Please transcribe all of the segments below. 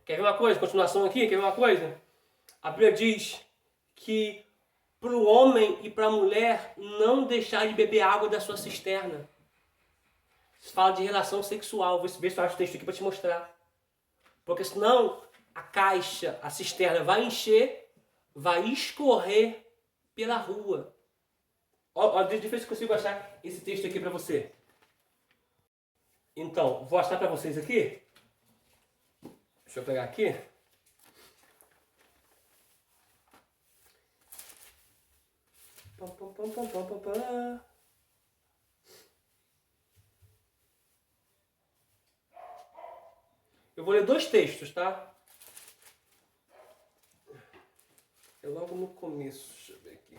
Quer ver uma coisa? Continuação aqui, quer ver uma coisa? A Bíblia diz que para o homem e para a mulher não deixar de beber água da sua cisterna. Isso fala de relação sexual. Vou ver se eu acho o texto aqui para te mostrar. Porque senão a caixa, a cisterna vai encher, vai escorrer pela rua. Ó, deixa eu ver se eu consigo achar esse texto aqui para você. Então, vou achar para vocês aqui. Deixa eu pegar aqui. Eu vou ler dois textos, tá? É logo no começo. Deixa eu ver aqui.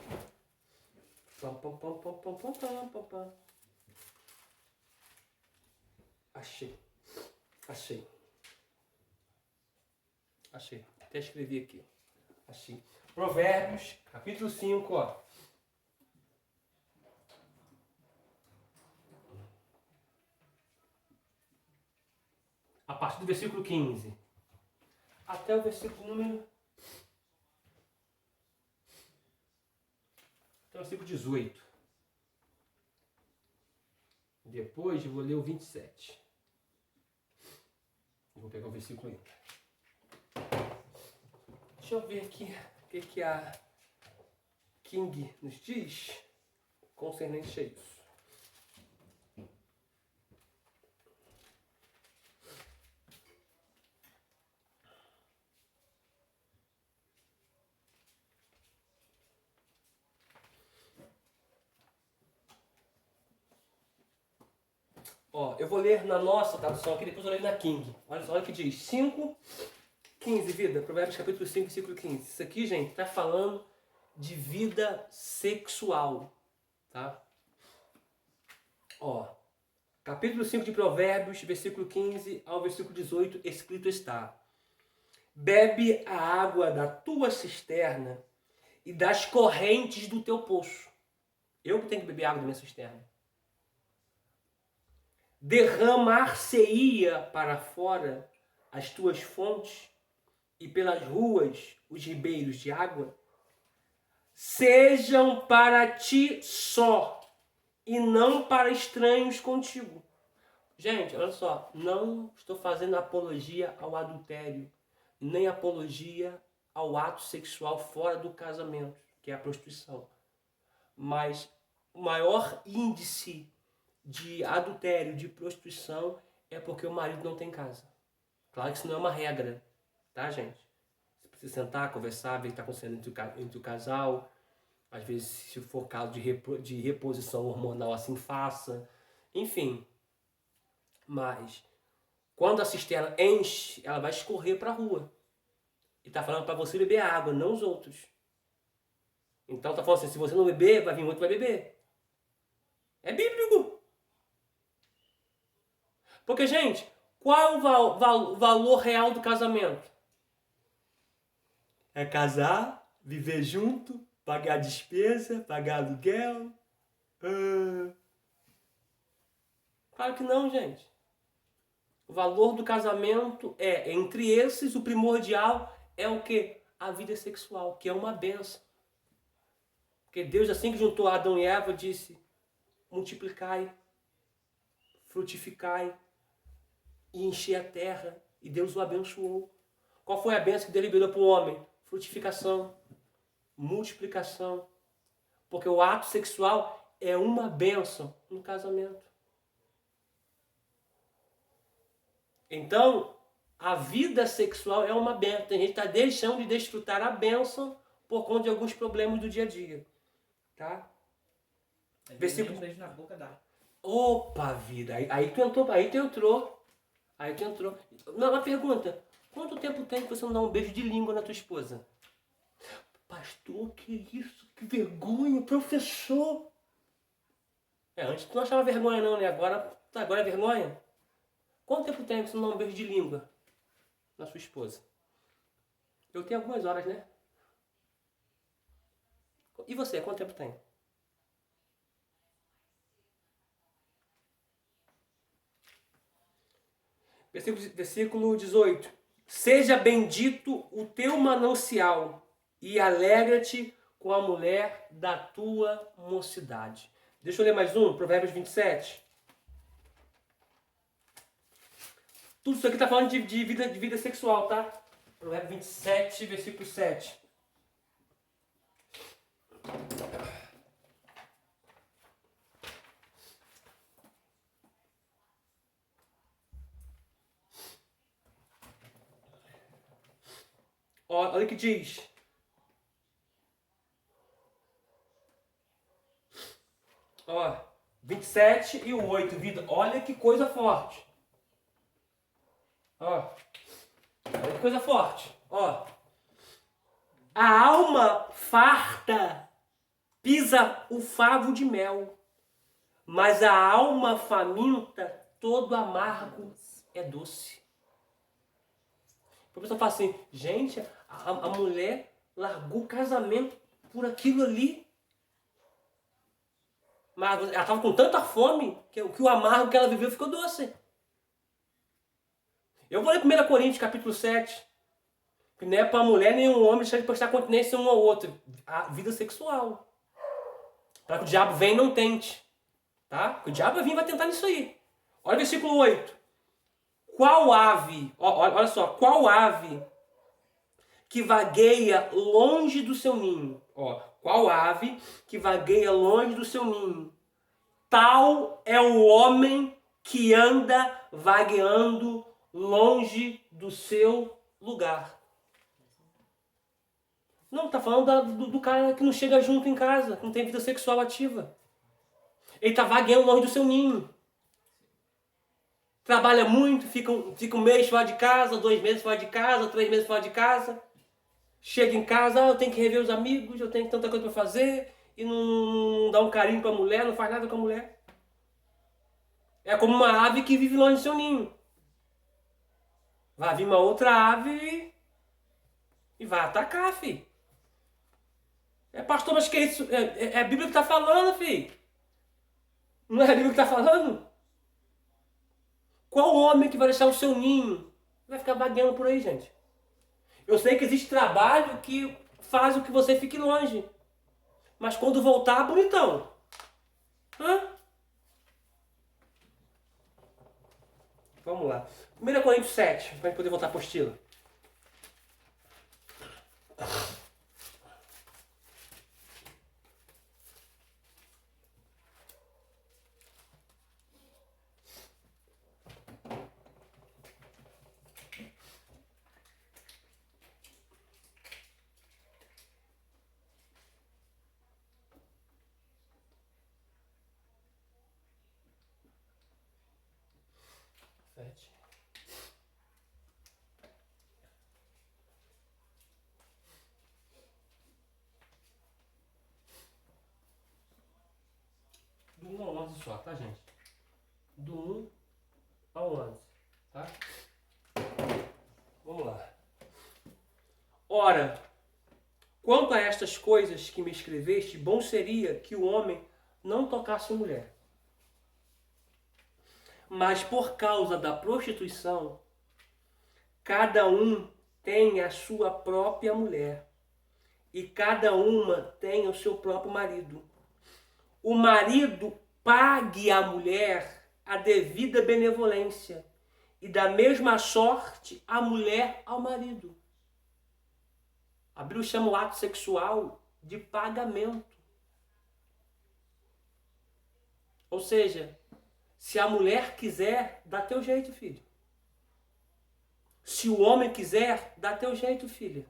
Achei. Até escrevi aqui. Achei. Provérbios, capítulo 5, ó. A partir do versículo 15. Até o versículo número... Até o versículo 18. Depois eu vou ler o 27. Vou pegar o versículo aí. Deixa eu ver aqui o que a King nos diz concernente a isso. Ó, eu vou ler na nossa tradução aqui, depois eu leio na King. Olha só, olha o que diz. 5, 15, vida. Provérbios capítulo 5, versículo 15. Isso aqui, gente, está falando de vida sexual, tá? Ó, capítulo 5 de Provérbios, versículo 15 ao versículo 18, escrito está: bebe a água da tua cisterna e das correntes do teu poço. Eu que tenho que beber água da minha cisterna. Derramar-se-ia para fora as tuas fontes e pelas ruas os ribeiros de água. Sejam para ti só e não para estranhos contigo. Gente, olha só, não estou fazendo apologia ao adultério, nem apologia ao ato sexual fora do casamento, que é a prostituição. Mas o maior índice de adultério, de prostituição, é porque o marido não tem casa. Claro que isso não é uma regra, tá, gente? Você precisa sentar, conversar, ver o que está acontecendo entre o casal. Às vezes, se for caso de reposição hormonal, assim faça. Enfim. Mas, quando a cisterna enche, ela vai escorrer para a rua. E está falando para você beber água, não os outros. Então está falando assim, se você não beber, vai vir outro que vai beber. É bíblico. Porque, gente, qual é o valor real do casamento? É casar, viver junto, pagar despesa, pagar aluguel. Claro que não, gente. O valor do casamento é, entre esses, o primordial é o quê? A vida sexual, que é uma benção. Porque Deus, assim que juntou Adão e Eva, disse: multiplicai, frutificai e encher a terra. E Deus o abençoou. Qual foi a benção que Deus liberou para o homem? Frutificação, multiplicação. Porque o ato sexual é uma bênção no casamento. Então, a vida sexual é uma bênção. Tem gente que está deixando de desfrutar a bênção por conta de alguns problemas do dia a dia. Tá? Versículo. Beijo na boca dá. Opa, vida. Aí tu entrou. Não, uma pergunta. Quanto tempo tem que você não dá um beijo de língua na tua esposa? Pastor, que isso? Que vergonha, professor. Antes tu não achava vergonha não, né? Agora é vergonha. Quanto tempo tem que você não dá um beijo de língua na sua esposa? Eu tenho algumas horas, né? E você, quanto tempo tem? Versículo 18. Seja bendito o teu manancial e alegra-te com a mulher da tua mocidade. Deixa eu ler mais um, Provérbios 27. Tudo isso aqui está falando de vida sexual, tá? Provérbios 27, versículo 7. Olha o que diz. Ó, 27 e o 8, vida. Olha que coisa forte. Ó, olha que coisa forte. Ó, a alma farta pisa o favo de mel, mas a alma faminta, todo amargo é doce. A pessoa fala assim, gente, a mulher largou o casamento por aquilo ali. Mas ela estava com tanta fome que o amargo que ela viveu ficou doce. Eu vou ler 1 Coríntios capítulo 7. Que não é para a mulher nem um homem deixar de prestar continência um ao outro. A vida sexual. Para que o diabo venha e não tente. Tá? O diabo vai vir e vai tentar nisso aí. Olha o versículo 8. Qual ave, olha só, qual ave que vagueia longe do seu ninho? Qual ave que vagueia longe do seu ninho? Tal é o homem que anda vagueando longe do seu lugar. Não, está falando do cara que não chega junto em casa, que não tem vida sexual ativa. Ele está vagueando longe do seu ninho. Trabalha muito, fica um mês fora de casa, 2 meses fora de casa, 3 meses fora de casa. Chega em casa, eu tenho que rever os amigos, eu tenho tanta coisa para fazer, e não dá um carinho para a mulher, não faz nada com a mulher. É como uma ave que vive longe do seu ninho. Vai vir uma outra ave e vai atacar, filho. Pastor, mas que é isso? É a Bíblia que está falando, filho. Não é a Bíblia que está falando? Qual homem que vai deixar o seu ninho? Vai ficar vagueando por aí, gente. Eu sei que existe trabalho que faz o que você fique longe. Mas quando voltar, bonitão. Vamos lá. 1 Coríntios 7, para a gente poder voltar à apostila. Do 1 ao 11 só, tá, gente? Do 1 ao 11, tá? Vamos lá. Ora, quanto a estas coisas que me escreveste, bom seria que o homem não tocasse mulher. Mas por causa da prostituição, cada um tem a sua própria mulher, e cada uma tem o seu próprio marido. O marido pague à mulher a devida benevolência, e da mesma sorte a mulher ao marido. A Bíblia chama o ato sexual de pagamento. Ou seja, se a mulher quiser, dá teu jeito, filho. Se o homem quiser, dá teu jeito, filha.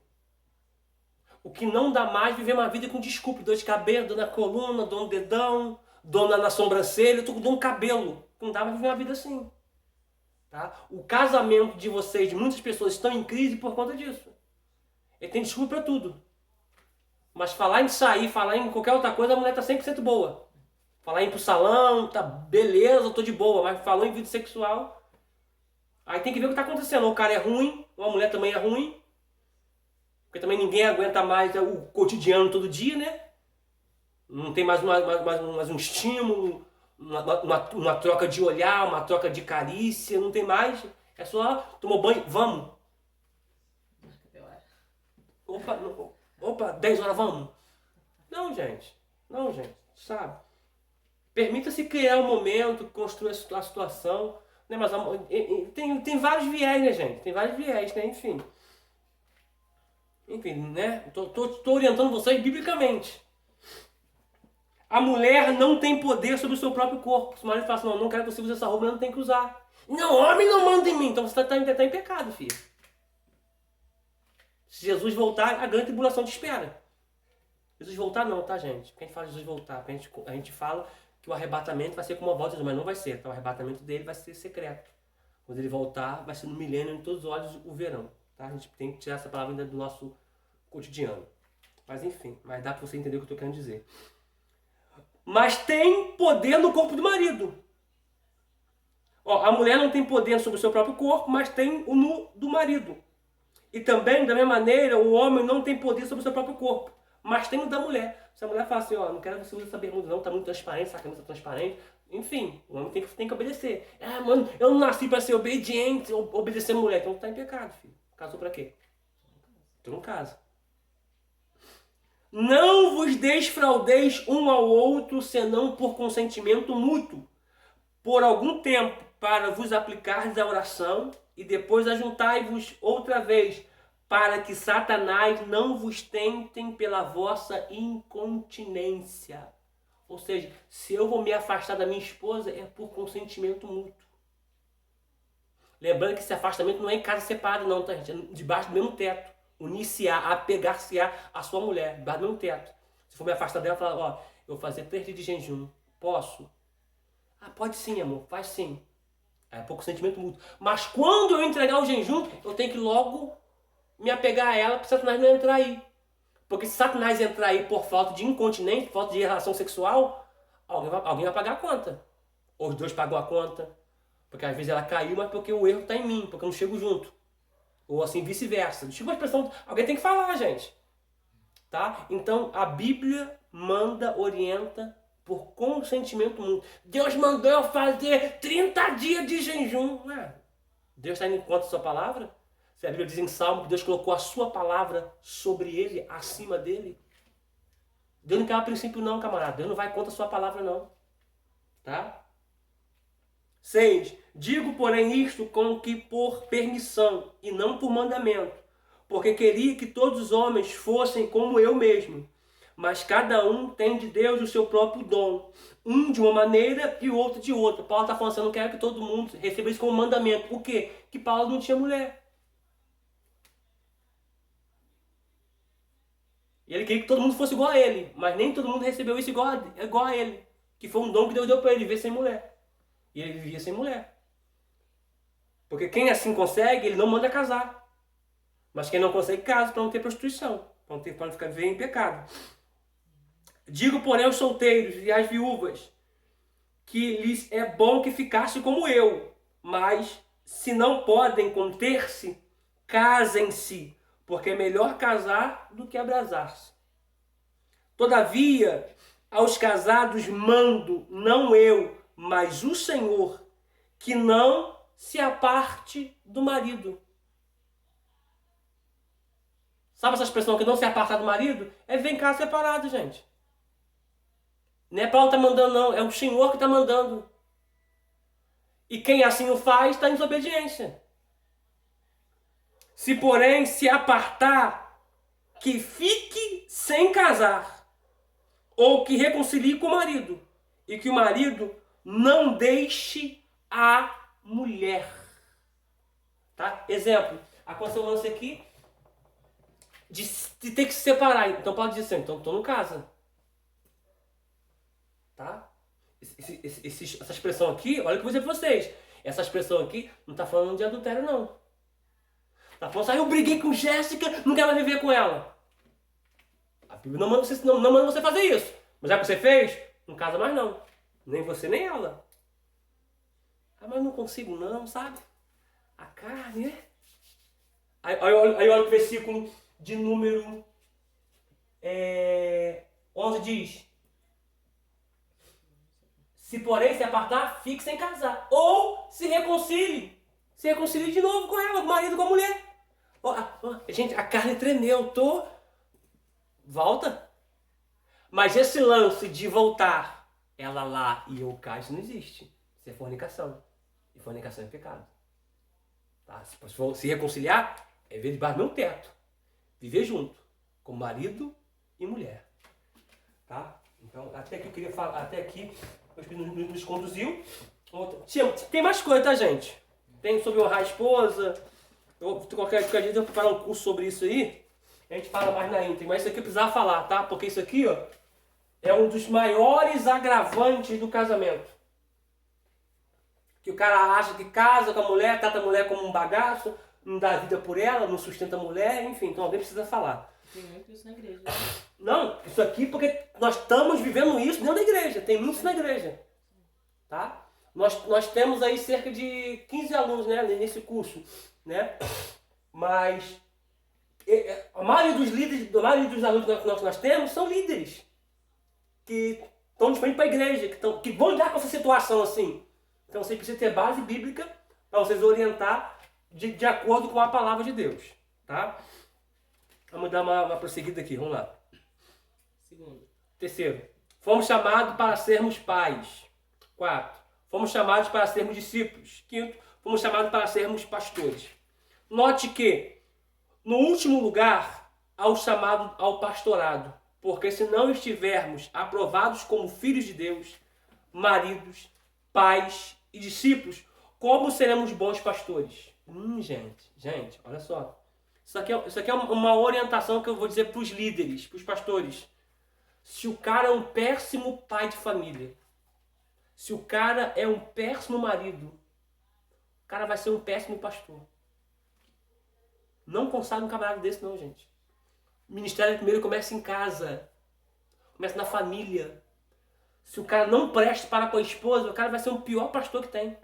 O que não dá mais é viver uma vida com desculpa, dor de cabelo, dor na coluna, dor no dedão, dor na sobrancelha, eu tô com dor no cabelo. Não dá mais viver uma vida assim. Tá? O casamento de vocês, de muitas pessoas, estão em crise por conta disso. Ele tem desculpa para tudo. Mas falar em sair, falar em qualquer outra coisa, a mulher tá 100% boa. Falar em ir pro salão, tá beleza, eu tô de boa. Mas falou em vida sexual, aí tem que ver o que tá acontecendo. Ou o cara é ruim, ou a mulher também é ruim. Porque também ninguém aguenta mais o cotidiano todo dia, né? Não tem mais um estímulo, uma troca de olhar, uma troca de carícia, não tem mais. É só, tomou banho, vamos. Opa, 10 horas vamos? Não, gente. Não, gente. Sabe? Permita-se criar um momento, construir a situação. Né? Mas tem vários viés, né, gente? Tem vários viés, né? Enfim, né? Tô orientando vocês biblicamente. A mulher não tem poder sobre o seu próprio corpo. Se o marido fala assim, não quero que você use essa roupa, ela não tem que usar. Não, homem não manda em mim. Então você tá em pecado, filho. Se Jesus voltar, a grande tribulação te espera. Jesus voltar não, tá, gente? Porque a gente fala de Jesus voltar, a gente fala que o arrebatamento vai ser como a volta de Jesus, mas não vai ser. Tá? O arrebatamento dele vai ser secreto. Quando ele voltar, vai ser no milênio, em todos os olhos, o verão. Tá? A gente tem que tirar essa palavra ainda do nosso cotidiano. Mas enfim, mas dá pra você entender o que eu tô querendo dizer. Mas tem poder no corpo do marido. A mulher não tem poder sobre o seu próprio corpo, mas tem o no do marido. E também, da mesma maneira, o homem não tem poder sobre o seu próprio corpo, mas tem o da mulher. Se a mulher fala assim, não quero que você use essa bermuda não, tá muito transparente, essa camisa tá transparente. Enfim, o homem tem que obedecer. Mano, eu não nasci para ser obediente, obedecer a mulher. Então tá em pecado, filho. Casou pra quê? Tu não casa. Não vos desfraudeis um ao outro, senão por consentimento mútuo, por algum tempo, para vos aplicardes à oração, e depois ajuntai-vos outra vez, para que Satanás não vos tentem pela vossa incontinência. Ou seja, se eu vou me afastar da minha esposa, é por consentimento mútuo. Lembrando que esse afastamento não é em casa separada não, tá, gente? É debaixo do mesmo teto. Unir-se-á, apegar-se-á a sua mulher, debaixo do mesmo teto. Se for me afastar dela, falar, eu vou fazer 3 dias de jejum. Posso? Pode sim, amor, faz sim. É pouco sentimento mútuo. Mas quando eu entregar o jejum, eu tenho que logo me apegar a ela para Satanás não entrar aí. Porque se Satanás entrar aí por falta de incontinência, por falta de relação sexual, alguém vai pagar a conta. Ou os dois pagam a conta. Porque às vezes ela caiu, mas porque o erro está em mim, porque eu não chego junto. Ou assim, vice-versa. Tipo uma expressão, alguém tem que falar, gente. Tá? Então, a Bíblia manda, orienta por consentimento mútuo. Deus mandou eu fazer 30 dias de jejum. Deus está indo em conta da sua palavra? Se a Bíblia diz em Salmo que Deus colocou a sua palavra sobre ele, acima dele. Deus não quer um princípio não, camarada. Deus não vai contra a sua palavra não. Tá? 6. Digo, porém, isto com que por permissão e não por mandamento, porque queria que todos os homens fossem como eu mesmo. Mas cada um tem de Deus o seu próprio dom. Um de uma maneira e o outro de outra. Paulo está falando assim, eu não quero que todo mundo receba isso como mandamento. Por quê? Que Paulo não tinha mulher. E ele queria que todo mundo fosse igual a ele. Mas nem todo mundo recebeu isso igual a ele. Que foi um dom que Deus deu para ele, viver sem mulher. E ele vivia sem mulher. Porque quem assim consegue, ele não manda casar. Mas quem não consegue, casa para não ter prostituição. Para não ficar vivendo em pecado. Digo, porém, aos solteiros e às viúvas, que lhes é bom que ficasse como eu. Mas, se não podem conter-se, casem-se. Porque é melhor casar do que abrasar-se. Todavia, aos casados mando, não eu, mas o Senhor, que não se aparte do marido. Sabe essa expressão que não se apartar do marido? É viver em casa separado, gente. Não é Paulo que está mandando, não. É o Senhor que está mandando. E quem assim o faz, está em desobediência. Se, porém, se apartar, que fique sem casar, ou que reconcilie com o marido, e que o marido não deixe a mulher. Tá? Exemplo, aconteceu um lance aqui de ter que se separar. Então pode dizer assim, então estou no casa. Tá? Essa expressão aqui, olha o que eu vou dizer pra vocês. Essa expressão aqui não está falando de adultério, não. Tá falando assim, eu briguei com Jéssica, não quero mais viver com ela. A Bíblia não manda você fazer isso. Mas já que você fez, não casa mais não. Nem você, nem ela. Mas não consigo não, sabe? A carne, né? Aí olha o versículo de número 11 diz: se porém se apartar, fique sem casar. Ou se reconcilie. Se reconcilie de novo com ela, com o marido, com a mulher. Gente, a carne tremeu, volta. Mas esse lance de voltar, ela lá e eu cá, isso não existe. Isso é fornicação. E fornicação é pecado. Tá? Se reconciliar, é viver debaixo do meu teto. Viver junto, como marido e mulher. Tá? Então, até aqui eu queria falar, até aqui o Espírito nos conduziu. Tem mais coisa, tá, gente? Tem sobre honrar a esposa. Qualquer dia eu vou preparar um curso sobre isso aí. A gente fala mais na íntegra. Mas isso aqui eu precisava falar, tá? Porque isso aqui, ó, é um dos maiores agravantes do casamento. Que o cara acha que casa com a mulher, trata a mulher como um bagaço, não dá vida por ela, não sustenta a mulher, enfim. Então alguém precisa falar. Tem muito isso na igreja. Não, isso aqui porque nós estamos vivendo isso dentro da igreja. Tem muito isso na igreja. Tá? Nós temos aí cerca de 15 alunos, né, nesse curso, né? Mas a maioria dos líderes, a maioria dos alunos que nós temos são líderes que estão de frente para a igreja, que vão lidar com essa situação assim. Então você precisa ter base bíblica para vocês orientar de acordo com a palavra de Deus, tá? Vamos dar uma prosseguida aqui, vamos lá. Segundo. Terceiro, fomos chamados para sermos pais. 4, fomos chamados para sermos discípulos. 5, fomos chamados para sermos pastores. Note que, no último lugar, há o chamado ao pastorado. Porque se não estivermos aprovados como filhos de Deus, maridos, pais e discípulos, como seremos bons pastores? Gente, olha só. Isso aqui é uma orientação que eu vou dizer para os líderes, para os pastores. Se o cara é um péssimo pai de família, se o cara é um péssimo marido, o cara vai ser um péssimo pastor. Não consagra um camarada desse não, gente. O ministério primeiro começa em casa, começa na família. Se o cara não presta para com a esposa, o cara vai ser o pior pastor que tem.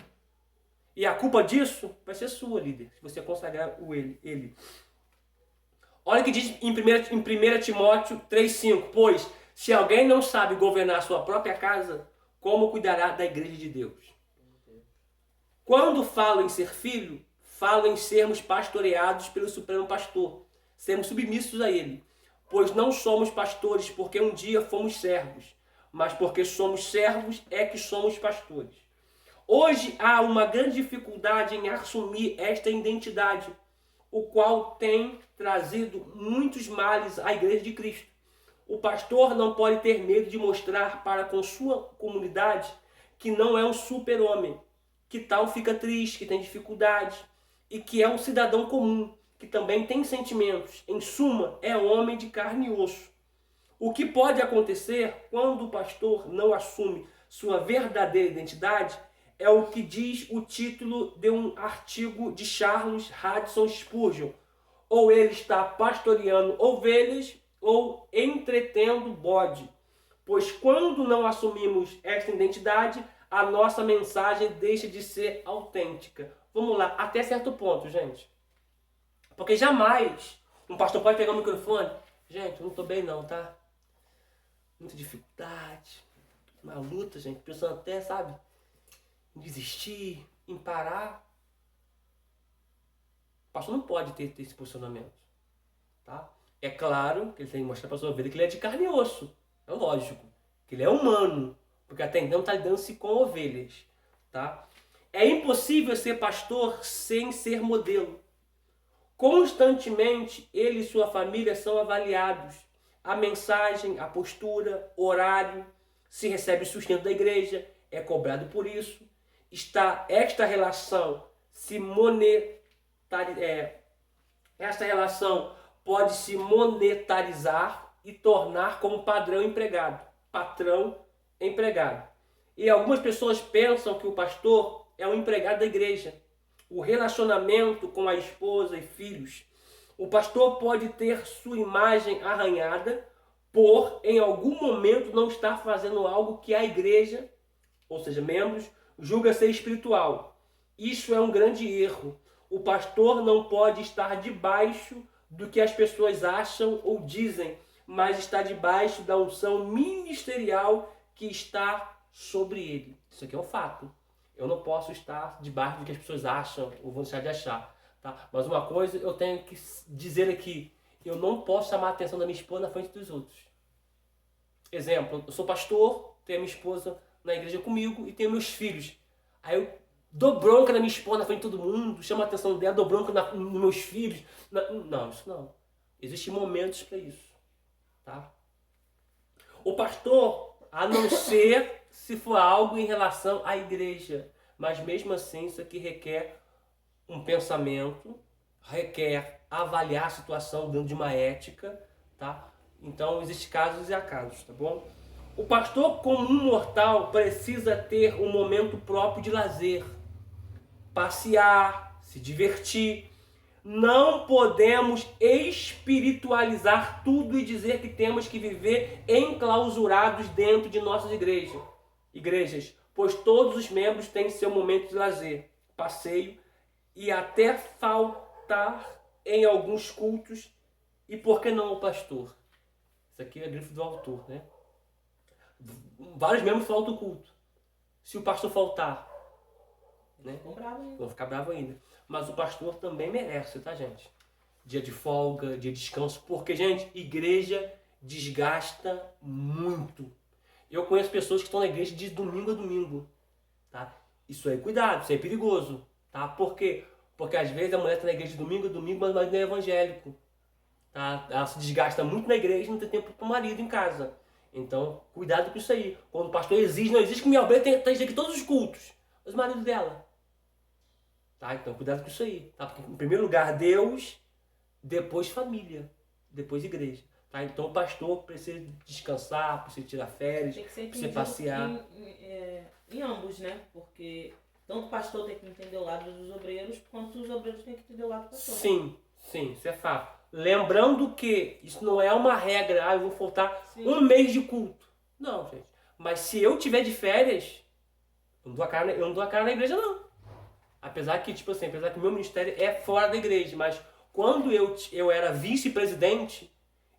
E a culpa disso vai ser sua, líder, se você consagrar ele. Olha o que diz em 1 Timóteo 3,5. Pois, se alguém não sabe governar a sua própria casa, como cuidará da igreja de Deus? Quando falo em ser filho, falo em sermos pastoreados pelo Supremo Pastor, sermos submissos a Ele. Pois não somos pastores porque um dia fomos servos, mas porque somos servos é que somos pastores. Hoje há uma grande dificuldade em assumir esta identidade, o qual tem trazido muitos males à igreja de Cristo. O pastor não pode ter medo de mostrar para com sua comunidade que não é um super-homem, que tal fica triste, que tem dificuldade, e que é um cidadão comum, que também tem sentimentos. Em suma, é homem de carne e osso. O que pode acontecer quando o pastor não assume sua verdadeira identidade é o que diz o título de um artigo de Charles Hudson Spurgeon. Ou ele está pastoreando ovelhas ou entretendo bode. Pois quando não assumimos esta identidade, a nossa mensagem deixa de ser autêntica. Vamos lá, até certo ponto, gente. Porque jamais um pastor pode pegar o microfone. Gente, eu não estou bem não, tá? Muita dificuldade, uma luta, gente. Pensando até, sabe, em desistir, em parar. O pastor não pode ter esse posicionamento, tá? É claro que ele tem que mostrar para a sua ovelha que ele é de carne e osso. É lógico. Que ele é humano. Porque até então está lidando-se com ovelhas, tá? É impossível ser pastor sem ser modelo. Constantemente, ele e sua família são avaliados. A mensagem, a postura, horário, se recebe sustento da igreja, é cobrado por isso. Esta relação esta relação pode se monetarizar e tornar como patrão empregado. E algumas pessoas pensam que o pastor é um empregado da igreja. O relacionamento com a esposa e filhos. O pastor pode ter sua imagem arranhada por, em algum momento, não estar fazendo algo que a igreja, ou seja, membros, julga ser espiritual. Isso é um grande erro. O pastor não pode estar debaixo do que as pessoas acham ou dizem, mas está debaixo da unção ministerial que está sobre ele. Isso aqui é um fato. Eu não posso estar debaixo do que as pessoas acham ou vão deixar de achar. Tá? Mas uma coisa eu tenho que dizer aqui, eu não posso chamar a atenção da minha esposa na frente dos outros. Exemplo, eu sou pastor, tenho a minha esposa na igreja comigo e tenho meus filhos. Aí eu dou bronca na minha esposa na frente de todo mundo, chamo a atenção dela, dou bronca nos meus filhos. Não, isso não. Existem momentos para isso. Tá? O pastor, a não ser se for algo em relação à igreja. Mas mesmo assim, isso aqui requer um pensamento, requer avaliar a situação dentro de uma ética, tá? Então, existem casos e acasos, tá bom? O pastor comum mortal precisa ter um momento próprio de lazer, passear, se divertir. Não podemos espiritualizar tudo e dizer que temos que viver enclausurados dentro de nossas igrejas, pois todos os membros têm seu momento de lazer, passeio e até faltar em alguns cultos. E por que não o pastor? Isso aqui é a grife do autor, né? Vários membros faltam o culto. Se o pastor faltar, né? Vão ficar bravos ainda. Mas o pastor também merece, tá, gente? Dia de folga, dia de descanso. Porque, gente, igreja desgasta muito. Eu conheço pessoas que estão na igreja de domingo a domingo, tá? Isso aí, cuidado, isso aí é perigoso, tá? Por quê? Porque às vezes a mulher está na igreja de domingo a domingo, mas o marido não é evangélico, tá? Ela se desgasta muito na igreja e não tem tempo para o marido em casa. Então, cuidado com isso aí. Quando o pastor exige, não exige que minha obreira esteja aqui todos os cultos. Mas o marido dela. Tá? Então, cuidado com isso aí. Tá? Porque, em primeiro lugar, Deus, depois família, depois igreja. Tá? Então, o pastor precisa descansar, precisa tirar férias, precisa passear. Em ambos, né? Porque tanto o pastor tem que entender o lado dos obreiros, quanto os obreiros têm que entender o lado do pastor. Sim, isso é fato. Lembrando que isso não é uma regra, eu vou faltar um mês de culto. Não, gente. Mas se eu tiver de férias, eu não dou a cara na igreja, não. Apesar que o meu ministério é fora da igreja, mas quando eu era vice-presidente,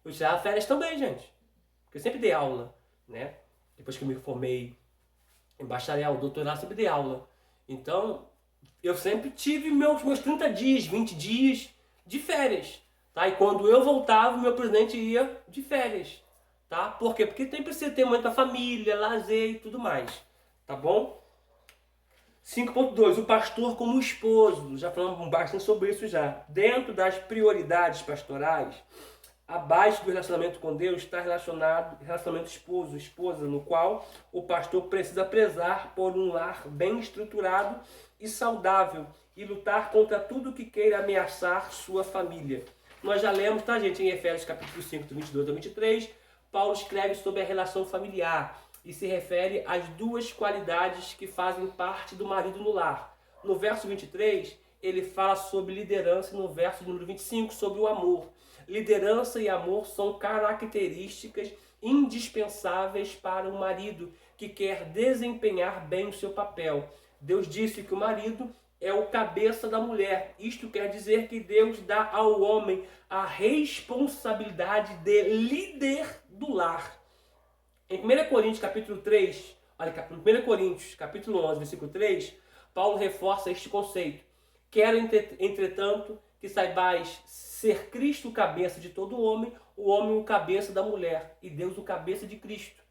eu tirava férias também, gente. Porque eu sempre dei aula, né? Depois que eu me formei em bacharel, doutorado, sempre dei aula. Então, eu sempre tive meus 30 dias, 20 dias de férias. Tá? E quando eu voltava, o meu presidente ia de férias. Tá? Por quê? Porque precisa ter momento para família, lazer e tudo mais. Tá bom? 5.2. O pastor como esposo. Já falamos bastante sobre isso já. Dentro das prioridades pastorais, abaixo do relacionamento com Deus está relacionamento esposa, no qual o pastor precisa prezar por um lar bem estruturado e saudável e lutar contra tudo que queira ameaçar sua família. Nós já lemos, tá, gente, em Efésios capítulo 5, do 22 ao 23, Paulo escreve sobre a relação familiar e se refere às duas qualidades que fazem parte do marido no lar. No verso 23, ele fala sobre liderança e no verso número 25 sobre o amor. Liderança e amor são características indispensáveis para um marido que quer desempenhar bem o seu papel. Deus disse que o marido é o cabeça da mulher. Isto quer dizer que Deus dá ao homem a responsabilidade de líder do lar. Em 1 Coríntios capítulo 3, olha, 1 Coríntios capítulo 11, versículo 3, Paulo reforça este conceito. Quero, entretanto, que saibais ser Cristo o cabeça de todo homem o cabeça da mulher, e Deus o cabeça de Cristo.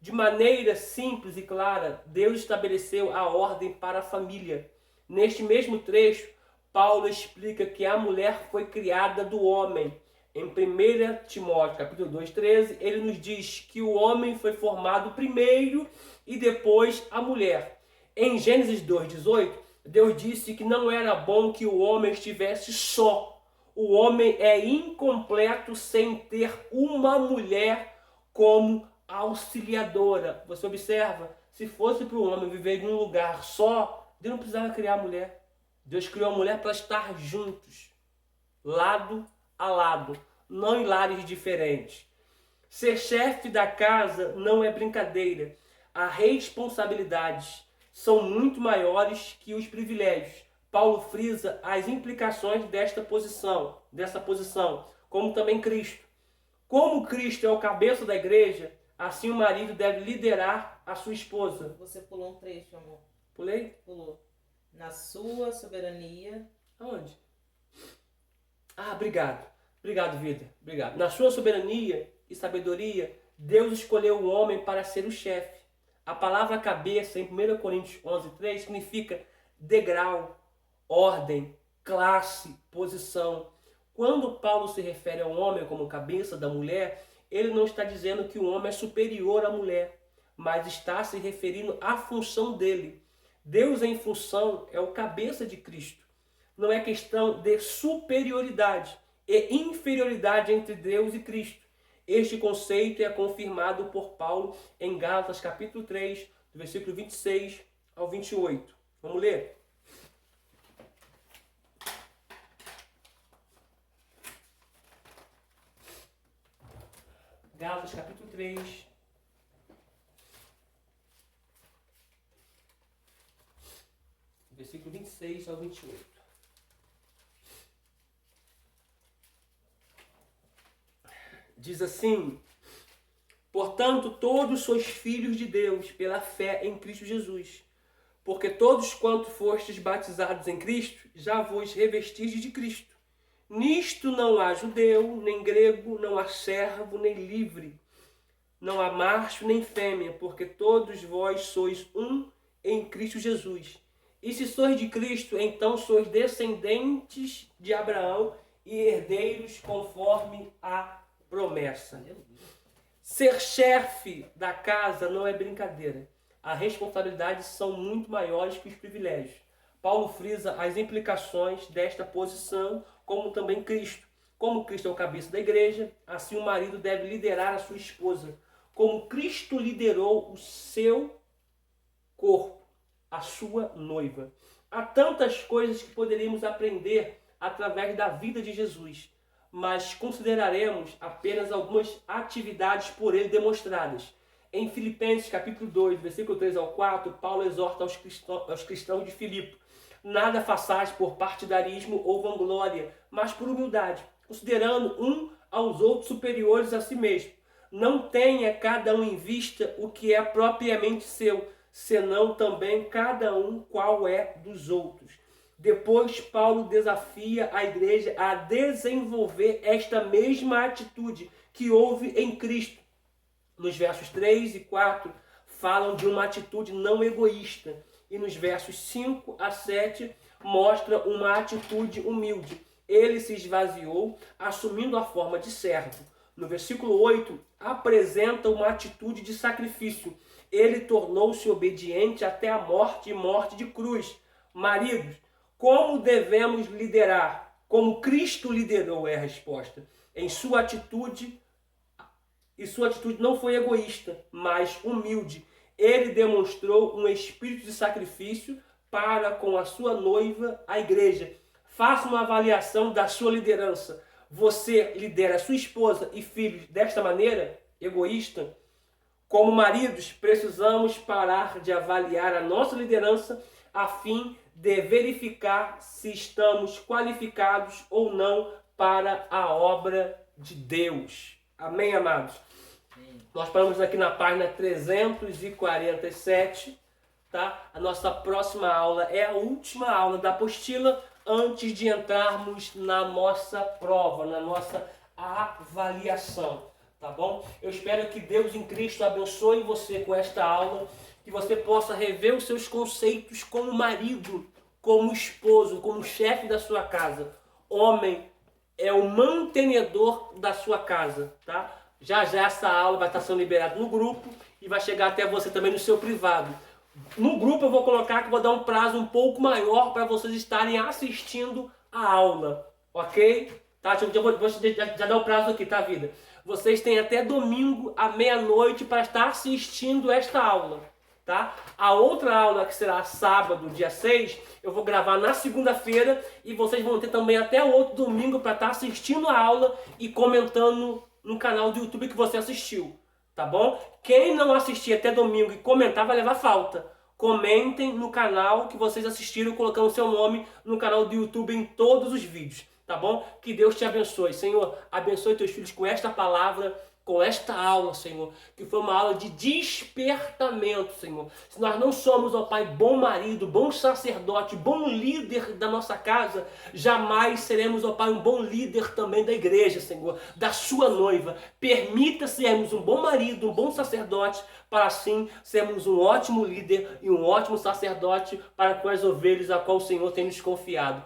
De maneira simples e clara, Deus estabeleceu a ordem para a família. Neste mesmo trecho, Paulo explica que a mulher foi criada do homem. Em 1 Timóteo, capítulo 2:13, ele nos diz que o homem foi formado primeiro e depois a mulher. Em Gênesis 2:18, Deus disse que não era bom que o homem estivesse só. O homem é incompleto sem ter uma mulher como auxiliadora. Você observa, se fosse para o homem viver em um lugar só, Deus não precisava criar a mulher. Deus criou a mulher para estar juntos, lado a lado, não em lares diferentes. Ser chefe da casa não é brincadeira. As responsabilidades são muito maiores que os privilégios. Paulo frisa as implicações dessa posição, como também Cristo. Como Cristo é o cabeça da igreja, assim o marido deve liderar a sua esposa. Você pulou um trecho, amor. Pulei? Pulou. Na sua soberania. Aonde? Obrigado. Obrigado, vida. Obrigado. Na sua soberania e sabedoria, Deus escolheu o homem para ser o chefe. A palavra cabeça, em 1 Coríntios 11:3, significa degrau, ordem, classe, posição. Quando Paulo se refere ao homem como cabeça da mulher, ele não está dizendo que o homem é superior à mulher, mas está se referindo à função dele. Deus em função é o cabeça de Cristo. Não é questão de superioridade e inferioridade entre Deus e Cristo. Este conceito é confirmado por Paulo em Gálatas capítulo 3, do versículo 26 ao 28. Vamos ler? Gálatas capítulo 3, versículo 26 ao 28. Diz assim: portanto, todos sois filhos de Deus pela fé em Cristo Jesus. Porque todos quanto fostes batizados em Cristo, já vos revestistes de Cristo. Nisto não há judeu, nem grego, não há servo, nem livre. Não há macho, nem fêmea, porque todos vós sois um em Cristo Jesus. E se sois de Cristo, então sois descendentes de Abraão e herdeiros conforme a promessa. Ser chefe da casa não é brincadeira. As responsabilidades são muito maiores que os privilégios. Paulo frisa as implicações desta posição, como também Cristo. Como Cristo é o cabeça da igreja, assim o marido deve liderar a sua esposa. Como Cristo liderou o seu corpo, a sua noiva. Há tantas coisas que poderíamos aprender através da vida de Jesus, mas consideraremos apenas algumas atividades por ele demonstradas. Em Filipenses capítulo 2, versículo 3 ao 4, Paulo exorta aos cristãos de Filipe: nada façais por partidarismo ou vanglória, mas por humildade, considerando um aos outros superiores a si mesmo. Não tenha cada um em vista o que é propriamente seu, senão também cada um qual é dos outros. Depois, Paulo desafia a igreja a desenvolver esta mesma atitude que houve em Cristo. Nos versos 3 e 4, falam de uma atitude não egoísta. E nos versos 5 a 7, mostra uma atitude humilde. Ele se esvaziou, assumindo a forma de servo. No versículo 8, apresenta uma atitude de sacrifício. Ele tornou-se obediente até a morte e morte de cruz. Maridos, como devemos liderar? Como Cristo liderou é a resposta. Em sua atitude, e sua atitude não foi egoísta, mas humilde. Ele demonstrou um espírito de sacrifício para com a sua noiva, a igreja. Faça uma avaliação da sua liderança. Você lidera a sua esposa e filhos desta maneira, egoísta? Como maridos, precisamos parar de avaliar a nossa liderança a fim de verificar se estamos qualificados ou não para a obra de Deus. Amém, amados? Nós paramos aqui na página 347, tá? A nossa próxima aula é a última aula da apostila antes de entrarmos na nossa prova, na nossa avaliação, tá bom? Eu espero que Deus em Cristo abençoe você com esta aula, que você possa rever os seus conceitos como marido, como esposo, como chefe da sua casa. Homem é o mantenedor da sua casa, tá? Já essa aula vai estar sendo liberada no grupo e vai chegar até você também no seu privado. No grupo eu vou colocar que vou dar um prazo um pouco maior para vocês estarem assistindo a aula, ok? Tá? Já dar o prazo aqui, tá, vida? Vocês têm até domingo à meia-noite para estar assistindo esta aula, tá? A outra aula, que será sábado, dia 6, eu vou gravar na segunda-feira e vocês vão ter também até o outro domingo para estar assistindo a aula e comentando no canal do YouTube que você assistiu, tá bom? Quem não assistir até domingo e comentar vai levar falta. Comentem no canal que vocês assistiram, colocando seu nome no canal do YouTube em todos os vídeos, tá bom? Que Deus te abençoe. Senhor, abençoe teus filhos com esta palavra, com esta aula, Senhor, que foi uma aula de despertamento, Senhor. Se nós não somos, ó Pai, bom marido, bom sacerdote, bom líder da nossa casa, jamais seremos, ó Pai, um bom líder também da igreja, Senhor, da sua noiva. Permita sermos um bom marido, um bom sacerdote, para assim sermos um ótimo líder e um ótimo sacerdote para com as ovelhas a qual o Senhor tem nos confiado.